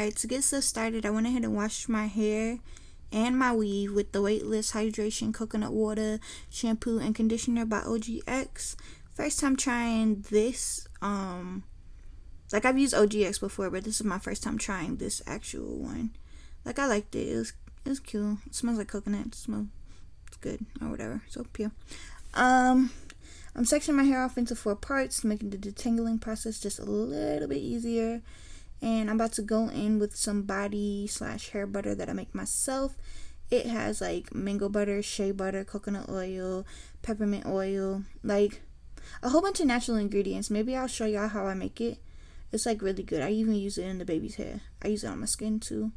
Alright, to get stuff started, I went ahead and washed my hair and my weave with the Weightless Hydration Coconut Water Shampoo and Conditioner by OGX. First time trying this. Like, I've used OGX before, but this is my first time trying this actual one. Like, I liked it. It was cool. It smells like coconut. It's good or whatever. So pure. I'm sectioning my hair off into 4 parts, making the detangling process just a little bit easier. And I'm about to go in with some body/hair butter that I make myself. It has like mango butter, shea butter, coconut oil, peppermint oil, like a whole bunch of natural ingredients. Maybe I'll show y'all how I make it. It's like really good. I even use it in the baby's hair. I use it on my skin too.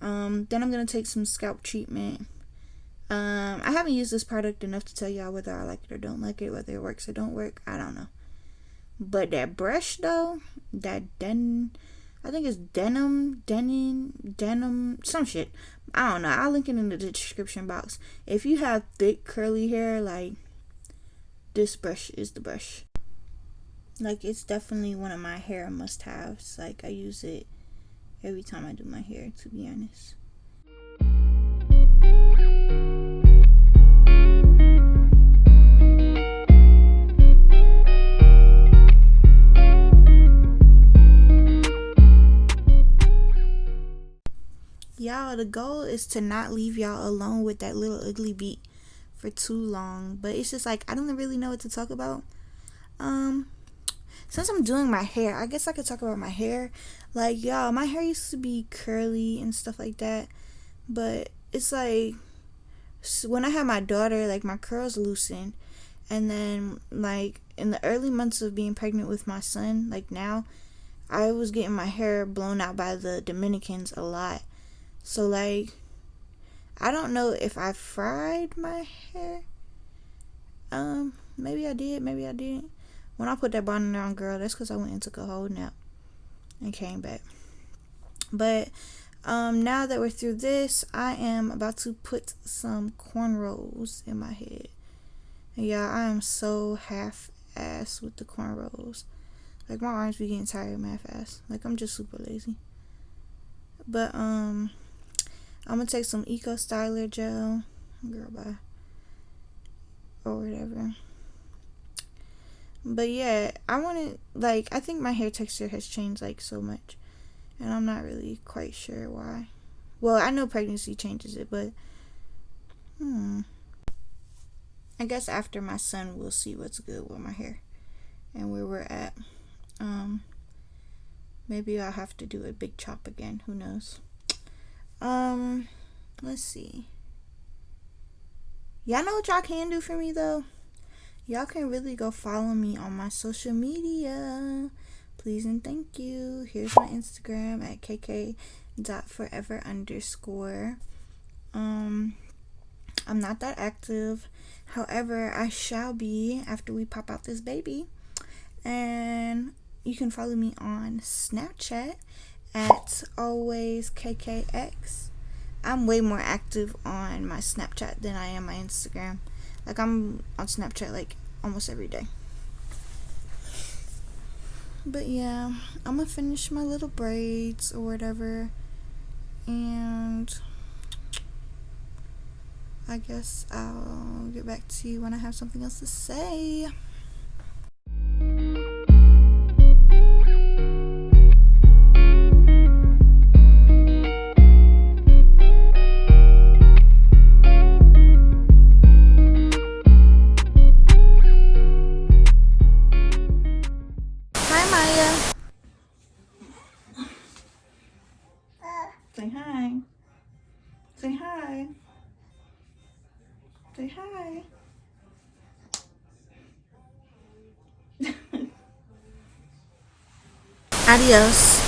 Then I'm gonna take some scalp treatment. I haven't used this product enough to tell y'all whether I like it or don't like it, whether it works or don't work. I don't know. But that brush though, I think it's denim, some shit. I don't know. I'll link it in the description box. If you have thick curly hair, like, this brush is the brush. Like, it's definitely one of my hair must-haves. Like, I use it every time I do my hair, to be honest. Y'all, the goal is to not leave y'all alone with that little ugly beat for too long. But it's just like, I don't really know what to talk about. Since I'm doing my hair, I guess I could talk about my hair. Like, y'all, my hair used to be curly and stuff like that. But it's like, when I had my daughter, like, my curls loosened. And then, like, in the early months of being pregnant with my son, like now, I was getting my hair blown out by the Dominicans a lot. So, like, I don't know if I fried my hair. Maybe I did, maybe I didn't. When I put that bonnet on, girl, that's because I went and took a whole nap and came back. But, now that we're through this, I am about to put some cornrows in my head. And yeah, I am so half-ass with the cornrows. Like, my arms be getting tired mad fast. Like, I'm just super lazy. But, I'm gonna take some Eco Styler gel, girl, bye, or whatever. But yeah, I think my hair texture has changed like so much, and I'm not really quite sure why. Well, I know pregnancy changes it, but I guess after my son, we'll see what's good with my hair and where we're at. Maybe I'll have to do a big chop again. Who knows? Let's see. Y'all know what y'all can do for me though? Y'all can really go follow me on my social media. Please and thank you. Here's my Instagram at kk.forever_. I'm not that active. However, I shall be after we pop out this baby. And you can follow me on Snapchat at alwayskkx. I'm way more active on my Snapchat than I am my Instagram. Like, I'm on Snapchat like almost every day. But yeah, I'm gonna finish my little braids or whatever, and I guess I'll get back to you when I have something else to say. Say hi. Say hi. Say hi. Adios.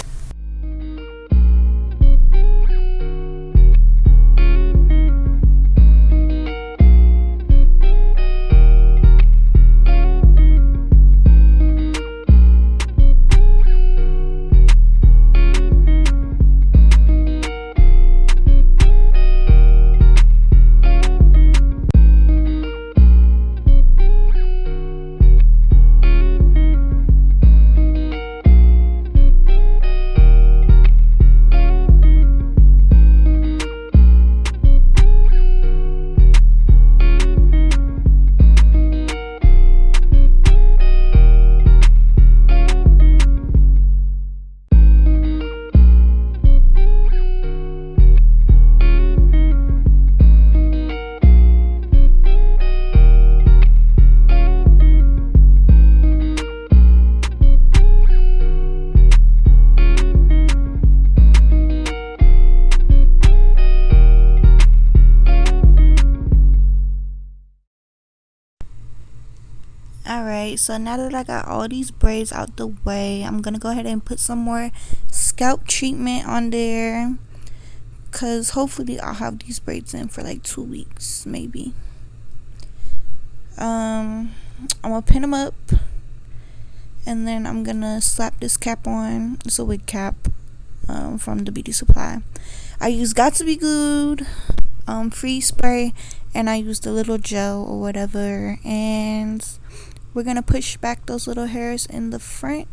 Alright, so now that I got all these braids out the way, I'm gonna go ahead and put some more scalp treatment on there, because hopefully I'll have these braids in for like 2 weeks maybe. I'm gonna pin them up, and then I'm gonna slap this cap on. It's a wig cap from the beauty supply. I use Got To Be Glued free spray, and I used a little gel or whatever, and we're gonna push back those little hairs in the front,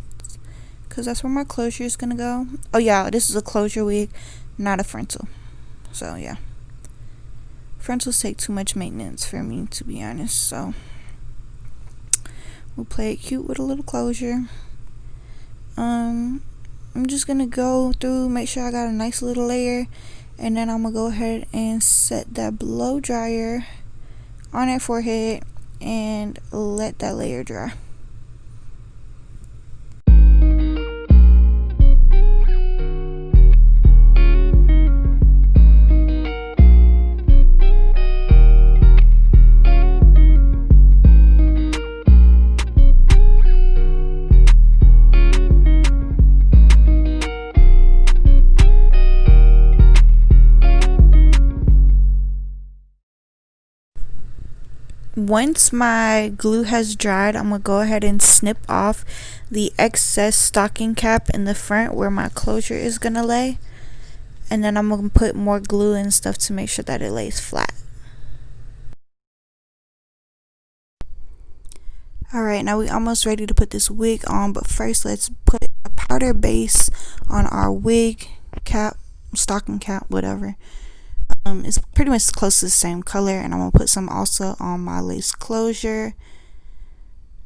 because that's where my closure is gonna go. Oh yeah, this is a closure wig, not a frontal. So yeah, frontals take too much maintenance for me, to be honest, so we'll play it cute with a little closure. I'm just gonna go through, make sure I got a nice little layer, and then I'm gonna go ahead and set that blow dryer on her forehead and let that layer dry. Once my glue has dried, I'm gonna go ahead and snip off the excess stocking cap in the front where my closure is gonna lay, and then I'm gonna put more glue and stuff to make sure that it lays flat. Alright, now we're almost ready to put this wig on, but first let's put a powder base on our wig cap, stocking cap, whatever. It's pretty much close to the same color, and I'm gonna put some also on my lace closure,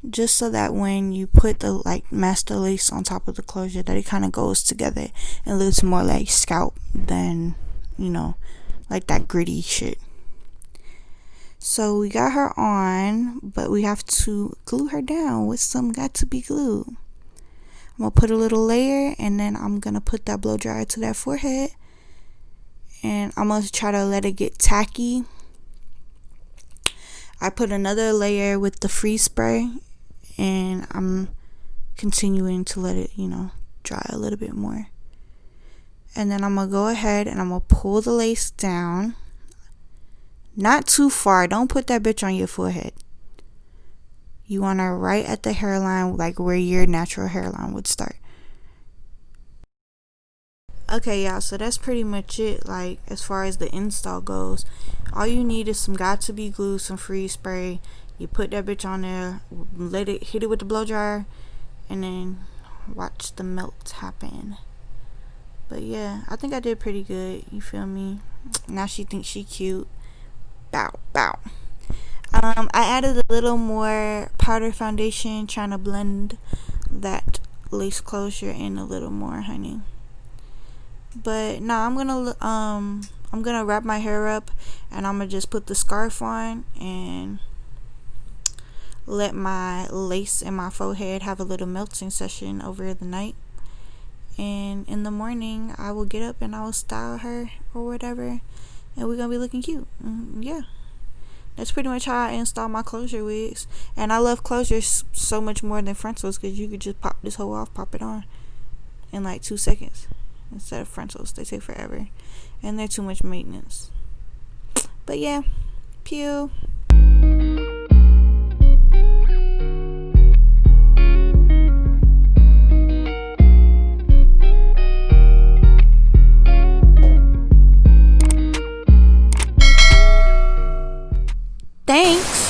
just so that when you put the master lace on top of the closure, that it kind of goes together and looks more like scalp than, you know, like that gritty shit. So we got her on, but we have to glue her down with some Got To Be glue. I'm gonna put a little layer, and then I'm gonna put that blow dryer to that forehead, and I'm gonna try to let it get tacky. I put another layer with the freeze spray, and I'm continuing to let it, dry a little bit more. And then I'm gonna go ahead and I'm gonna pull the lace down, not too far. Don't put that bitch on your forehead. You want her right at the hairline, like where your natural hairline would start. Okay, y'all, so that's pretty much it. Like, as far as the install goes, all you need is some Got To Be glue, some freeze spray. You put that bitch on there, hit it with the blow dryer, and then watch the melt happen. But yeah, I think I did pretty good. You feel me? Now she thinks she cute. Bow, bow. I added a little more powder foundation, trying to blend that lace closure in a little more, honey. But now I'm gonna wrap my hair up, and I'm gonna just put the scarf on and let my lace in my forehead have a little melting session over the night. And in the morning I will get up and I will style her or whatever, and we're gonna be looking cute. Yeah, that's pretty much how I install my closure wigs. And I love closures so much more than frontals, because you could just pop this whole off, pop it on in like 2 seconds. Instead of frontals, they take forever, and they're too much maintenance. But yeah, pew. Thanks.